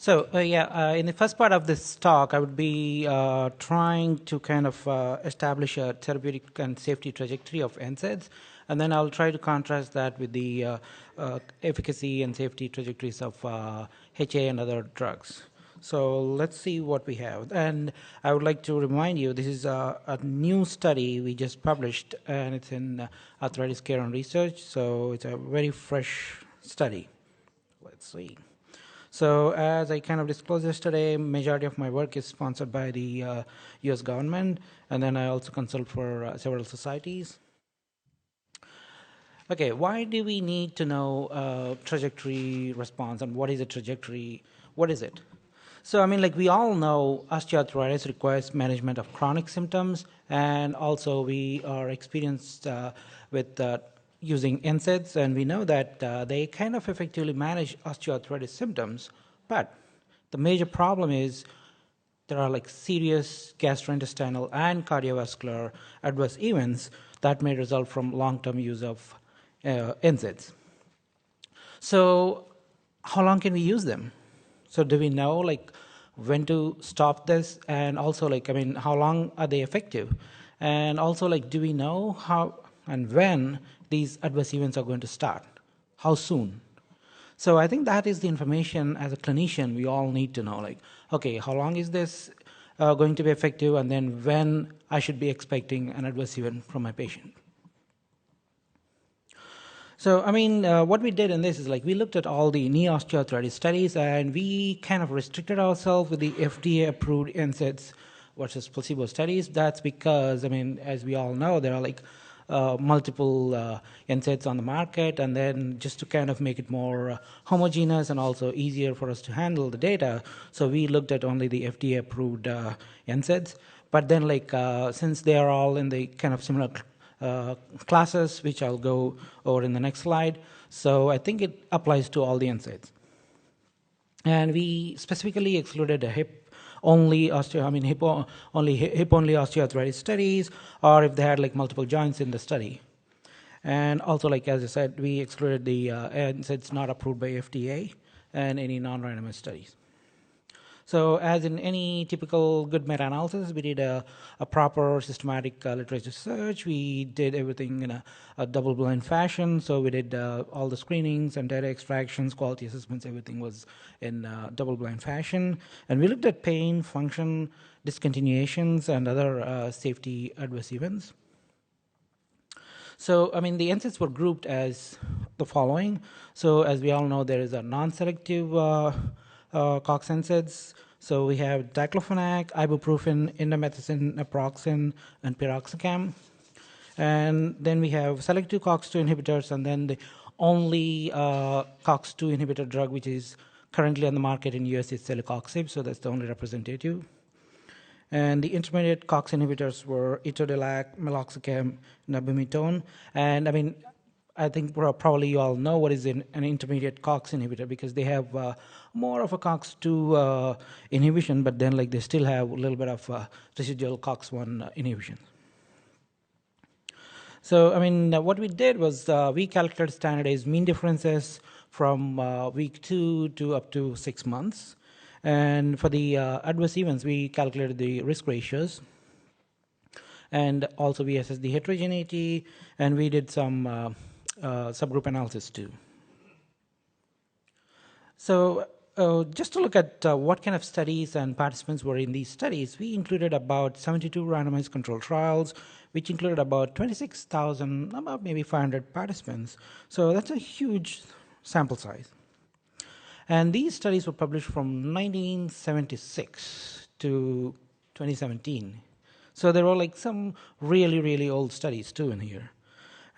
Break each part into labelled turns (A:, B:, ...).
A: In the first part of this talk, I would be trying to kind of establish a therapeutic and safety trajectory of NSAIDs, and then I'll try to contrast that with the efficacy and safety trajectories of HA and other drugs. So let's see what we have. And I would like to remind you, this is a new study we just published, and it's in Arthritis Care and Research, so it's a very fresh study. Let's see. So as I kind of disclosed yesterday, majority of my work is sponsored by the US government, and then I also consult for several societies. Okay, why do we need to know trajectory response, and what is a trajectory? What is it? So, I mean, like we all know osteoarthritis requires management of chronic symptoms, and also we are experienced with using NSAIDs, and we know that they kind of effectively manage osteoarthritis symptoms. But the major problem is there are like serious gastrointestinal and cardiovascular adverse events that may result from long-term use of NSAIDs. So how long can we use them? So do we know like when to stop this, and also like, I mean, how long are they effective? And also like, do we know how and when these adverse events are going to start? How soon? So I think that is the information as a clinician we all need to know, like, okay, how long is this going to be effective, and then when I should be expecting an adverse event from my patient. So, I mean, what we did in this is like we looked at all the knee osteoarthritis studies, and we kind of restricted ourselves with the FDA-approved NSAIDs versus placebo studies. That's because, I mean, as we all know, there are like multiple NSAIDs on the market, and then just to kind of make it more homogeneous and also easier for us to handle the data, so we looked at only the FDA-approved NSAIDs. But then, like, since they are all in the kind of similar classes, which I'll go over in the next slide. So I think it applies to all the NSAIDs. And we specifically excluded a hip-only osteoarthritis studies, or if they had like multiple joints in the study. And also, like as I said, we excluded the NSAIDs not approved by FDA and any non-randomized studies. So as in any typical good meta-analysis, we did a proper systematic literature search. We did everything in a double-blind fashion. So we did all the screenings and data extractions, quality assessments, everything was in double-blind fashion. And we looked at pain, function, discontinuations, and other safety adverse events. So, I mean, the NSAIDs were grouped as the following. So as we all know, there is a non-selective COX NSAIDs. So we have diclofenac, ibuprofen, indomethacin, naproxen, and piroxicam. And then we have selective COX-2 inhibitors, and then the only COX-2 inhibitor drug which is currently on the market in US is celecoxib, so that's the only representative. And the intermediate COX inhibitors were etodolac, meloxicam, nabumetone. And I mean, I think probably you all know what is an intermediate COX inhibitor, because they have more of a COX-2 inhibition, but then like they still have a little bit of residual COX-1 inhibition. So, I mean, what we did was we calculated standardized mean differences from week 2 to up to 6 months. And for the adverse events, we calculated the risk ratios. And also we assessed the heterogeneity, and we did some subgroup analysis too. So just to look at what kind of studies and participants were in these studies, we included about 72 randomized controlled trials, which included about 26,000, about maybe 500 participants. So that's a huge sample size. And these studies were published from 1976 to 2017. So there were like some really, really old studies too in here.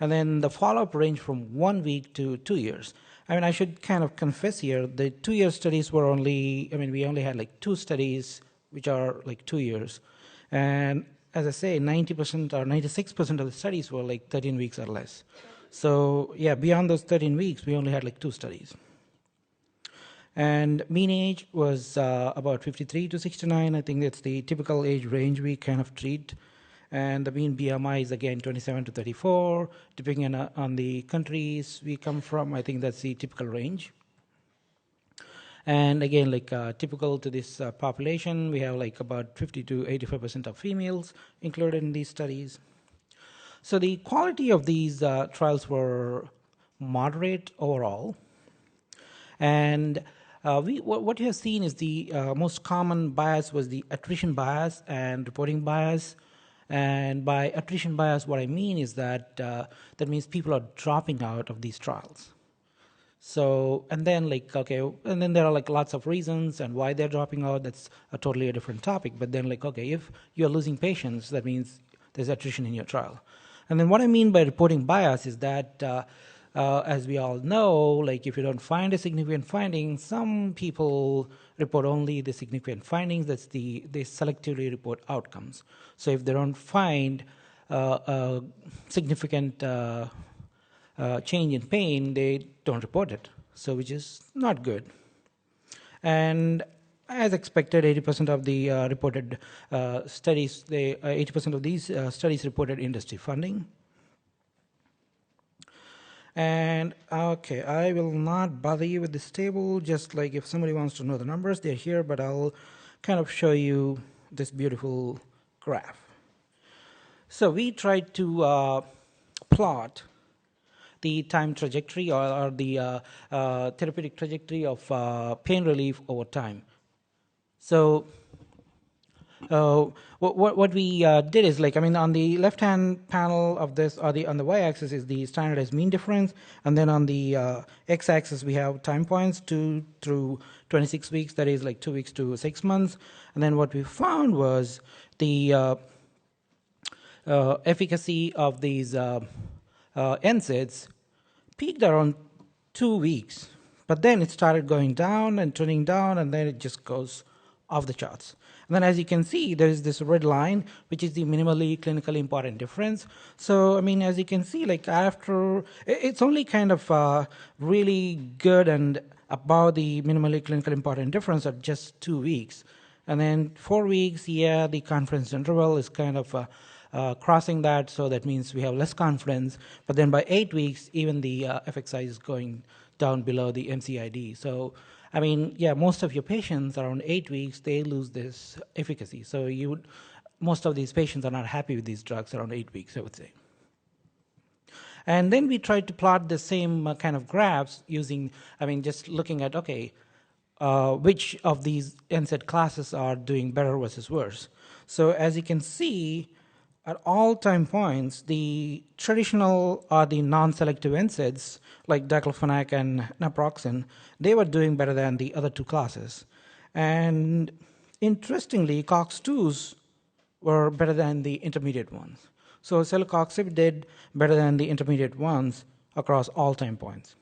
A: And then the follow-up ranged from 1 week to 2 years. I mean, I should kind of confess here, the 2-year studies were only, I mean, we only had like 2 studies, which are like 2 years. And as I say, 90% or 96% of the studies were like 13 weeks or less. So yeah, beyond those 13 weeks, we only had like 2 studies. And mean age was about 53 to 69. I think that's the typical age range we kind of treat. And the mean BMI is again 27 to 34. Depending on the countries we come from, I think that's the typical range. And again, like typical to this population, we have like about 50 to 85% of females included in these studies. So the quality of these trials were moderate overall. And what you have seen is the most common bias was the attrition bias and reporting bias. And by attrition bias, what I mean is that that means people are dropping out of these trials. So, and then like, okay, and then there are like lots of reasons and why they're dropping out. That's a totally a different topic. But then like, okay, if you're losing patients, that means there's attrition in your trial. And then what I mean by reporting bias is that, as we all know, like if you don't find a significant finding, some people report only the significant findings. That's they selectively report outcomes. So if they don't find a significant change in pain, they don't report it. So which is not good. And as expected, 80% of the reported studies, 80% of these studies reported industry funding. And okay, I will not bother you with this table, just like if somebody wants to know the numbers, they're here, but I'll kind of show you this beautiful graph. So we tried to plot the time trajectory or the therapeutic trajectory of pain relief over time. So what we did is like, I mean, on the left-hand panel of this, or on the y-axis is the standardized mean difference, and then on the x-axis we have time points 2 through 26 weeks, that is like 2 weeks to 6 months. And then what we found was the efficacy of these NSAIDs peaked around 2 weeks, but then it started going down and turning down, and then it just goes off the charts. And then as you can see, there is this red line, which is the minimally clinically important difference. So, I mean, as you can see, like after, it's only kind of really good and above the minimally clinically important difference at just 2 weeks. And then 4 weeks, yeah, the confidence interval is kind of crossing that, so that means we have less confidence. But then by 8 weeks, even the effect size is going down below the NSAID. So, I mean, yeah, most of your patients around 8 weeks, they lose this efficacy. So most of these patients are not happy with these drugs around 8 weeks, I would say. And then we tried to plot the same kind of graphs using, I mean, just looking at, okay, which of these NSAID classes are doing better versus worse. So as you can see, at all time points, the traditional or the non-selective NSAIDs like diclofenac and naproxen, they were doing better than the other two classes. And interestingly, COX-2s were better than the intermediate ones. So celecoxib did better than the intermediate ones across all time points.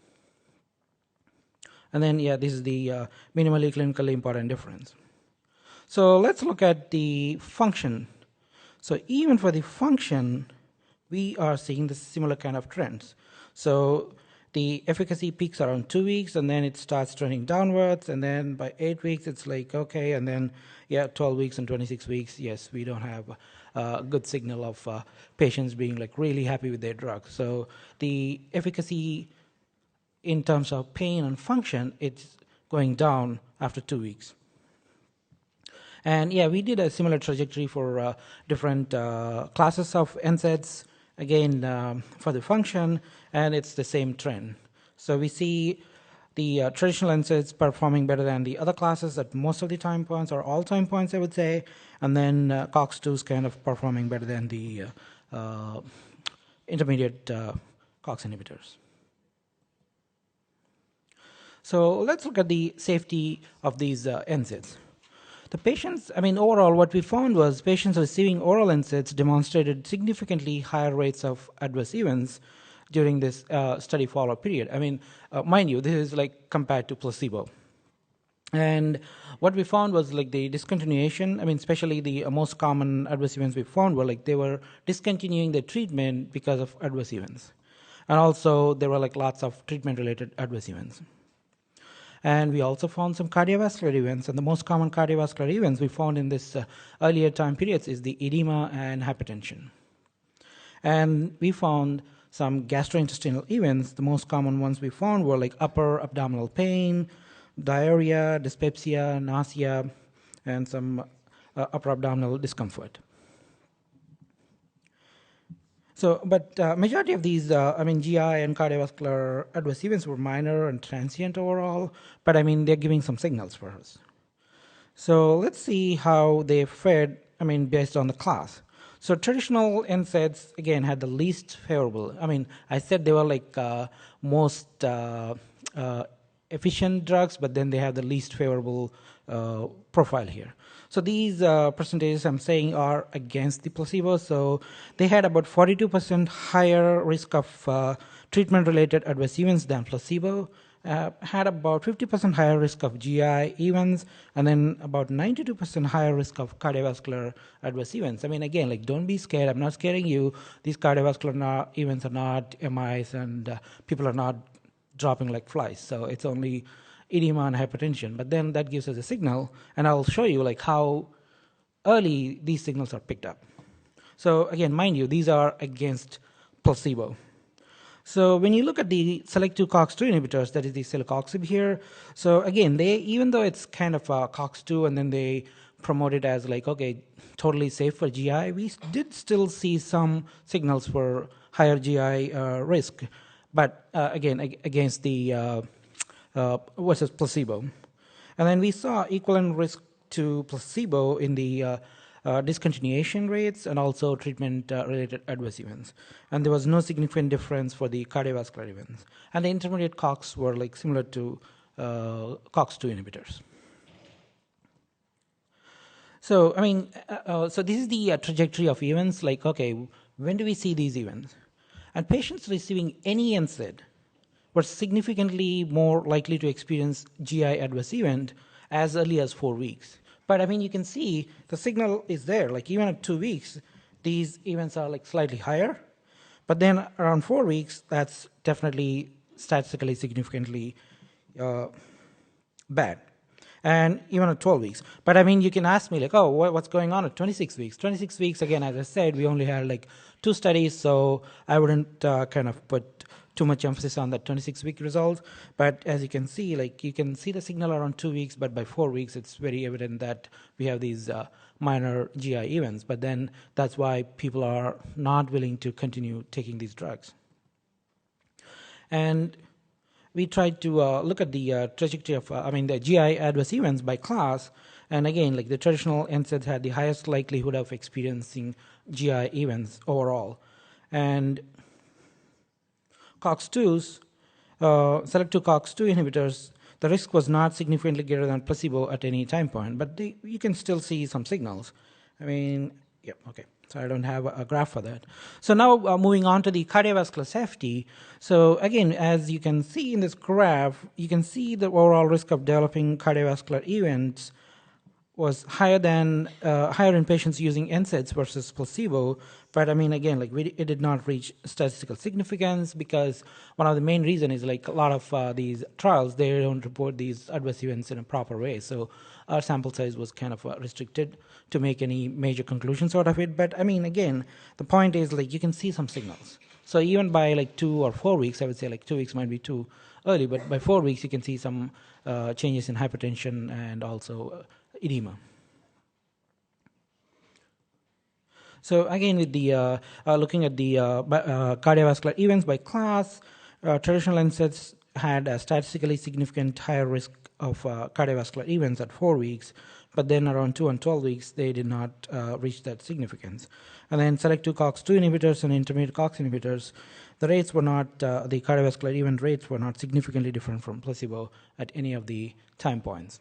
A: And then, yeah, this is the minimally clinically important difference. So let's look at the function. So even for the function, we are seeing the similar kind of trends. So the efficacy peaks around 2 weeks, and then it starts trending downwards, and then by 8 weeks, it's like, okay, and then, yeah, 12 weeks and 26 weeks, yes, we don't have a good signal of patients being like really happy with their drug. So the efficacy in terms of pain and function, it's going down after 2 weeks. And yeah, we did a similar trajectory for different classes of NSAIDs, again, for the function, and it's the same trend. So we see the traditional NSAIDs performing better than the other classes at most of the time points, or all time points, I would say, and then COX-2 is kind of performing better than the intermediate COX inhibitors. So let's look at the safety of these NSAIDs. The patients, I mean, overall, what we found was patients receiving oral NSAIDs demonstrated significantly higher rates of adverse events during this study follow-up period. I mean, mind you, this is like compared to placebo. And what we found was like the discontinuation, I mean, especially the most common adverse events we found were like they were discontinuing the treatment because of adverse events. And also there were like lots of treatment-related adverse events. And we also found some cardiovascular events, and the most common cardiovascular events we found in this earlier time periods is the edema and hypertension. And we found some gastrointestinal events. The most common ones we found were like upper abdominal pain, diarrhea, dyspepsia, nausea, and some upper abdominal discomfort. So, but majority of these, GI and cardiovascular adverse events were minor and transient overall, but they're giving some signals for us. So let's see how they fared, based on the class. So traditional NSAIDs, again, had the least favorable. I said they were like most efficient drugs, but then they have the least favorable profile here. So these percentages I'm saying are against the placebo. So they had about 42% higher risk of treatment-related adverse events than placebo, had about 50% higher risk of GI events, and then about 92% higher risk of cardiovascular adverse events. Again, like, don't be scared. I'm not scaring you. These cardiovascular events are not MIs, and people are not dropping like flies. So it's only edema and hypertension. But then that gives us a signal, and I'll show you like how early these signals are picked up. So again, mind you, these are against placebo. So when you look at the selective COX-2 inhibitors, that is the celecoxib here, so again, even though it's kind of a COX-2 and then they promote it as like, okay, totally safe for GI, we did still see some signals for higher GI risk, but again, against the versus placebo. And then we saw equivalent risk to placebo in the discontinuation rates and also treatment-related adverse events. And there was no significant difference for the cardiovascular events. And the intermediate COX were like similar to COX-2 inhibitors. So, so this is the trajectory of events. Like, okay, when do we see these events? And patients receiving any NSAID were significantly more likely to experience GI adverse event as early as 4 weeks. But you can see the signal is there. Like, even at 2 weeks, these events are like slightly higher. But then around 4 weeks, that's definitely statistically significantly bad. And even at 12 weeks. But you can ask me like, oh, what's going on at 26 weeks? 26 weeks, again, as I said, we only had like 2 studies, so I wouldn't kind of put too much emphasis on that 26-week result. But as you can see, like, you can see the signal around 2 weeks, but by 4 weeks, it's very evident that we have these minor GI events. But then that's why people are not willing to continue taking these drugs. And we tried to look at the trajectory of, the GI adverse events by class. And again, like, the traditional NSAIDs had the highest likelihood of experiencing GI events overall. And COX-2s, selective COX-2 inhibitors, the risk was not significantly greater than placebo at any time point, but you can still see some signals. Yeah, okay. So I don't have a graph for that. So now moving on to the cardiovascular safety. So again, as you can see in this graph, you can see the overall risk of developing cardiovascular events was higher in patients using NSAIDs versus placebo. But again, like, it did not reach statistical significance because one of the main reasons is like a lot of these trials, they don't report these adverse events in a proper way. So our sample size was kind of restricted to make any major conclusions out of it. But again, the point is, like, you can see some signals. So even by like 2 or 4 weeks, I would say like 2 weeks might be too early, but by 4 weeks you can see some changes in hypertension and also edema. So again, with the looking at the cardiovascular events by class, traditional NSAIDs had a statistically significant higher risk of cardiovascular events at 4 weeks, but then around 2 and 12 weeks, they did not reach that significance. And then selective COX-2 inhibitors and intermediate COX inhibitors, the rates were not, the cardiovascular event rates were not significantly different from placebo at any of the time points.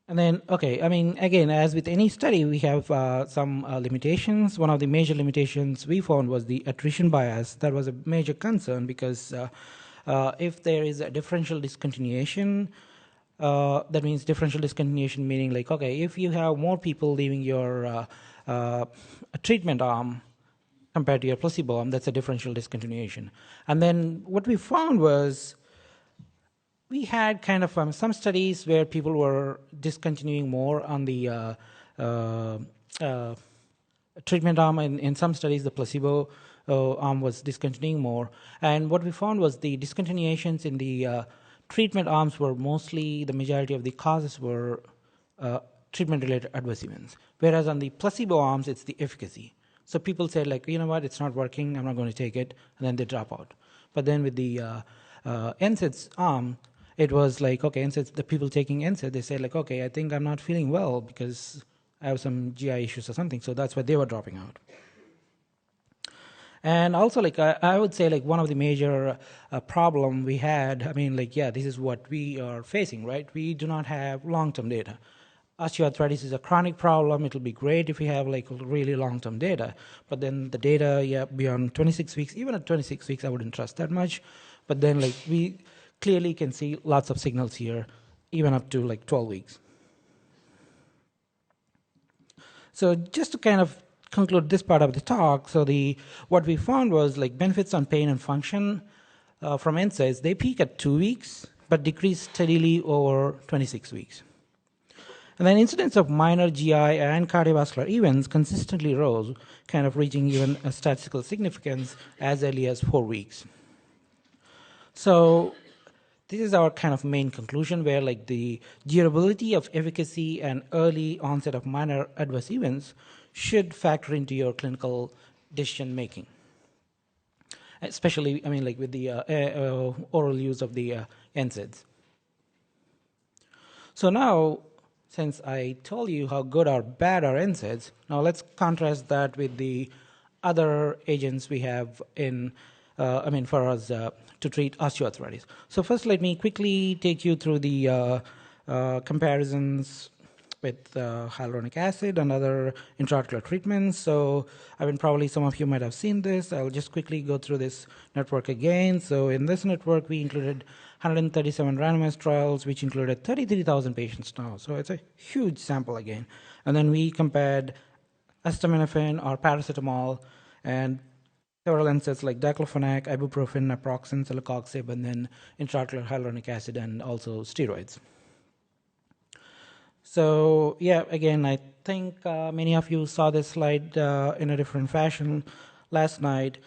A: And then, okay, again, as with any study, we have some limitations. One of the major limitations we found was the attrition bias. That was a major concern because if there is a differential discontinuation, that means differential discontinuation meaning like, okay, if you have more people leaving your treatment arm compared to your placebo arm, that's a differential discontinuation. And then what we found was we had kind of some studies where people were discontinuing more on the treatment arm. In some studies, the placebo arm was discontinuing more. And what we found was the discontinuations in the treatment arms were mostly, the majority of the causes were treatment-related adverse events. Whereas on the placebo arms, it's the efficacy. So people said, like, you know what, it's not working, I'm not going to take it, and then they drop out. But then with the NSAIDs arm, it was like, okay, NSAIDs, the people taking NSAID, they say, like, okay, I think I'm not feeling well because I have some GI issues or something. So that's why they were dropping out. And also, like, I would say, like, one of the major problem we had, I mean, like, yeah, this is what we are facing, right? We do not have long-term data. Osteoarthritis is a chronic problem. It'll be great if we have, like, really long-term data. But then the data, yeah, beyond 26 weeks, even at 26 weeks, I wouldn't trust that much. But then, like, we clearly can see lots of signals here, even up to, like, 12 weeks. So just to kind of conclude this part of the talk, so what we found was, like, benefits on pain and function from NSAIDs, they peak at 2 weeks, but decrease steadily over 26 weeks. And then incidence of minor GI and cardiovascular events consistently rose, kind of reaching even a statistical significance as early as 4 weeks. So this is our kind of main conclusion, where, like, the durability of efficacy and early onset of minor adverse events should factor into your clinical decision making. Especially, I mean, like, with the oral use of the NSAIDs. So now, since I told you how good or bad are NSAIDs, now let's contrast that with the other agents we have in, for us to treat osteoarthritis. So first, let me quickly take you through the comparisons with hyaluronic acid and other intraarticular treatments. So, probably some of you might have seen this. I'll just quickly go through this network again. So in this network, we included 137 randomized trials, which included 33,000 patients now. So it's a huge sample again. And then we compared acetaminophen or paracetamol and several NSAIDs like diclofenac, ibuprofen, naproxen, celecoxib, and then intraarticular hyaluronic acid and also steroids. So yeah, again, I think many of you saw this slide in a different fashion last night.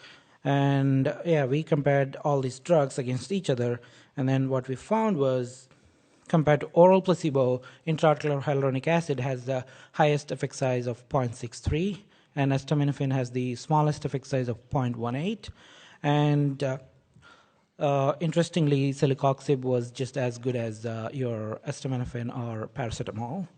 A: And yeah, we compared all these drugs against each other. And then what we found was, compared to oral placebo, intraarticular hyaluronic acid has the highest effect size of 0.63, and acetaminophen has the smallest effect size of 0.18. And interestingly, celecoxib was just as good as your acetaminophen or paracetamol.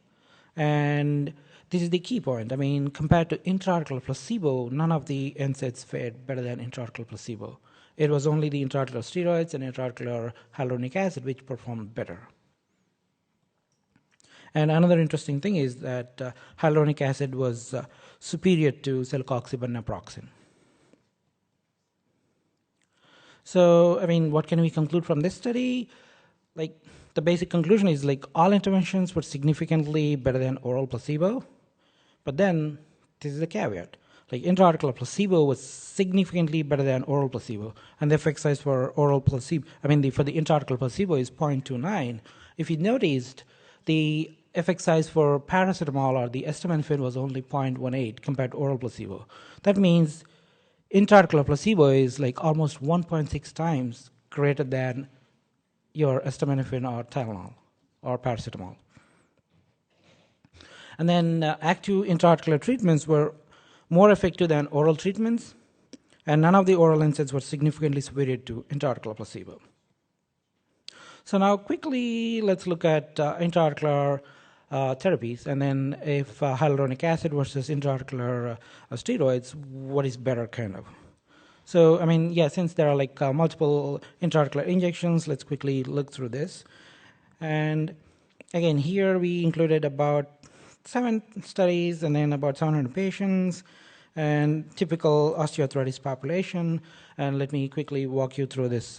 A: And this is the key point. I mean, compared to intraarticular placebo, none of the NSAIDs fared better than intraarticular placebo. It was only the intraarticular steroids and intraarticular hyaluronic acid which performed better. And another interesting thing is that hyaluronic acid was superior to celecoxib and naproxen. So, what can we conclude from this study? Like, the basic conclusion is, like, all interventions were significantly better than oral placebo. But then, this is the caveat. Like, intraarticular placebo was significantly better than oral placebo. And the effect size for oral placebo, for the intraarticular placebo is 0.29. If you noticed, the effect size for paracetamol or the acetaminophen was only 0.18 compared to oral placebo. That means intraarticular placebo is like almost 1.6 times greater than your acetaminophen or Tylenol or paracetamol. And then active intraarticular treatments were more effective than oral treatments, and none of the oral NSAIDs were significantly superior to intraarticular placebo. So now quickly let's look at intraarticular therapies, and then if hyaluronic acid versus intraarticular steroids, what is better, kind of. So, since there are like multiple intraarticular injections, let's quickly look through this. And again, here we included about 7 studies and then about 700 patients and typical osteoarthritis population. And let me quickly walk you through this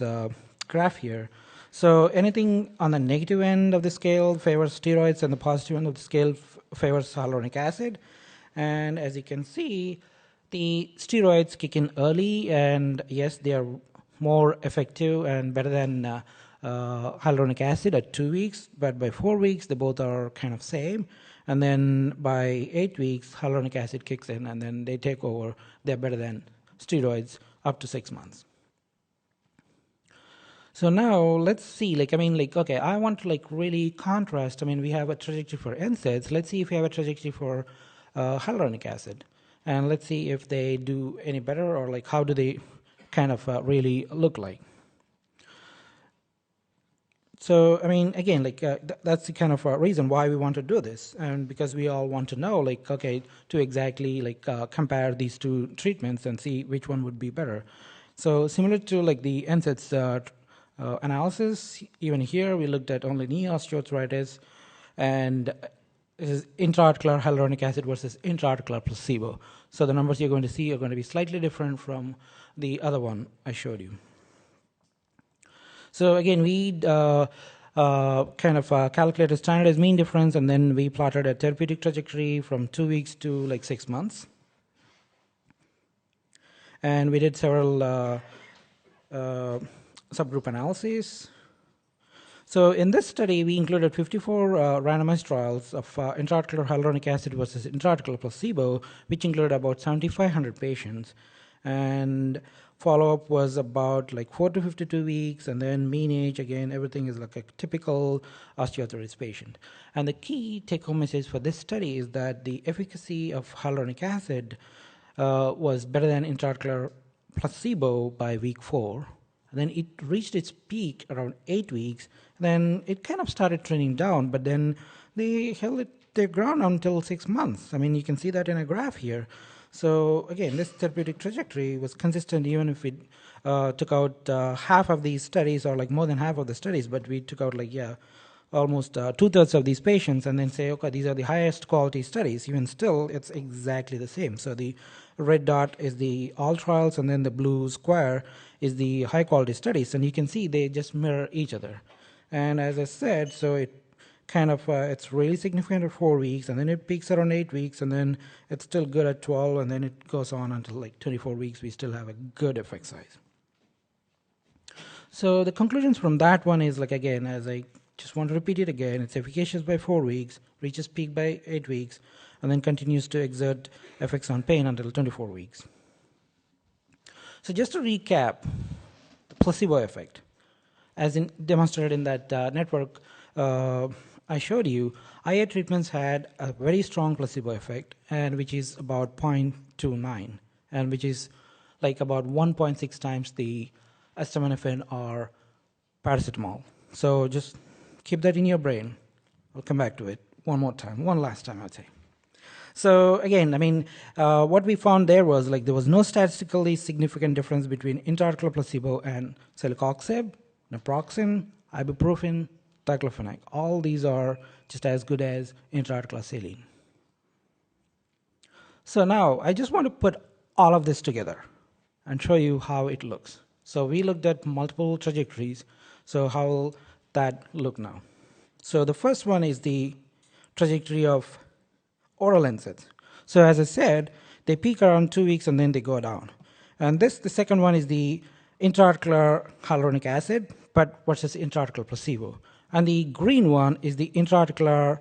A: graph here. So anything on the negative end of the scale favors steroids, and the positive end of the scale favors hyaluronic acid. And as you can see, the steroids kick in early, and yes, they are more effective and better than hyaluronic acid at 2 weeks, but by 4 weeks, they both are kind of same. And then by 8 weeks, hyaluronic acid kicks in, and then they take over. They're better than steroids up to 6 months. So now let's see, okay, I want to really contrast. We have a trajectory for NSAIDs. Let's see if we have a trajectory for hyaluronic acid. And let's see if they do any better, or how do they kind of really look like. So, again, that's the kind of reason why we want to do this. And because we all want to know, okay, to exactly compare these two treatments and see which one would be better. So similar to the NSAIDs analysis, even here we looked at only knee osteoarthritis, and this is intraarticular hyaluronic acid versus intraarticular placebo. So the numbers you're going to see are going to be slightly different from the other one I showed you. So again, we calculated standardized mean difference, and then we plotted a therapeutic trajectory from 2 weeks to 6 months. And we did several subgroup analyses. So in this study, we included 54 randomized trials of intraarticular hyaluronic acid versus intraarticular placebo, which included about 7,500 patients. And follow-up was about 4 to 52 weeks, and then mean age, again, everything is like a typical osteoarthritis patient. And the key take-home message for this study is that the efficacy of hyaluronic acid was better than intraarticular placebo by week 4. And then it reached its peak around 8 weeks. Then it kind of started trending down, but then they held their ground until 6 months. You can see that in a graph here. So again, this therapeutic trajectory was consistent even if we took out half of these studies, or more than half of the studies, but we took out almost 2/3 of these patients, and then say, okay, these are the highest quality studies. Even still, it's exactly the same. So the red dot is the all trials, and then the blue square is the high quality studies, and you can see they just mirror each other. And as I said, so it kind of it's really significant at 4 weeks, and then it peaks around 8 weeks, and then it's still good at 12, and then it goes on until 24 weeks. We still have a good effect size. So the conclusions from that one is, again, as I just want to repeat it again, it's efficacious by 4 weeks, reaches peak by 8 weeks, and then continues to exert effects on pain until 24 weeks. So just to recap, the placebo effect, as in demonstrated in that network I showed you, IA treatments had a very strong placebo effect, and which is about 0.29, and which is about 1.6 times the acetaminophen or paracetamol. So just keep that in your brain. I'll come back to it one last time, I'd say. So again, what we found there was there was no statistically significant difference between intraarticular placebo and celecoxib, naproxen, ibuprofen, diclofenac. All these are just as good as intraarticular saline. So now I just want to put all of this together and show you how it looks. So we looked at multiple trajectories. So how will that look now? So the first one is the trajectory of oral NSAIDs. So as I said, they peak around 2 weeks and then they go down. And the second one is the intraarticular hyaluronic acid, but versus intraarticular placebo. And the green one is the intraarticular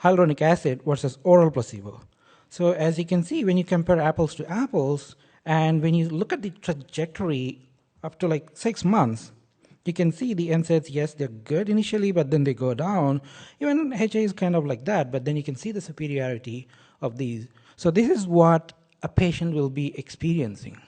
A: hyaluronic acid versus oral placebo. So as you can see, when you compare apples to apples, and when you look at the trajectory up to 6 months, you can see the NSAIDs, yes, they're good initially, but then they go down. Even HA is kind of like that, but then you can see the superiority of these. So this is what a patient will be experiencing.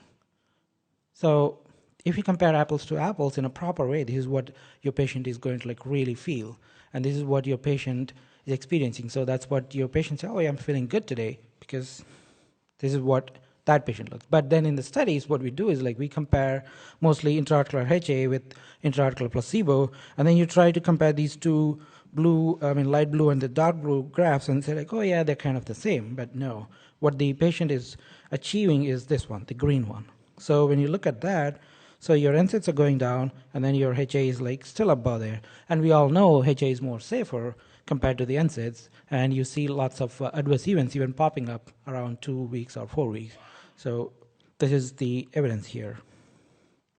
A: So if you compare apples to apples in a proper way, this is what your patient is going to really feel. And this is what your patient is experiencing. So that's what your patient says, oh, yeah, I'm feeling good today, because this is what that patient looks. But then in the studies, what we do is we compare mostly intraarticular HA with intraarticular placebo, and then you try to compare these two light blue and the dark blue graphs and say oh yeah, they're kind of the same. But no, what the patient is achieving is this one, the green one. So when you look at that, so your NSAIDs are going down, and then your HA is still above there. And we all know HA is more safer compared to the NSAIDs, and you see lots of adverse events even popping up around 2 weeks or 4 weeks. So this is the evidence here.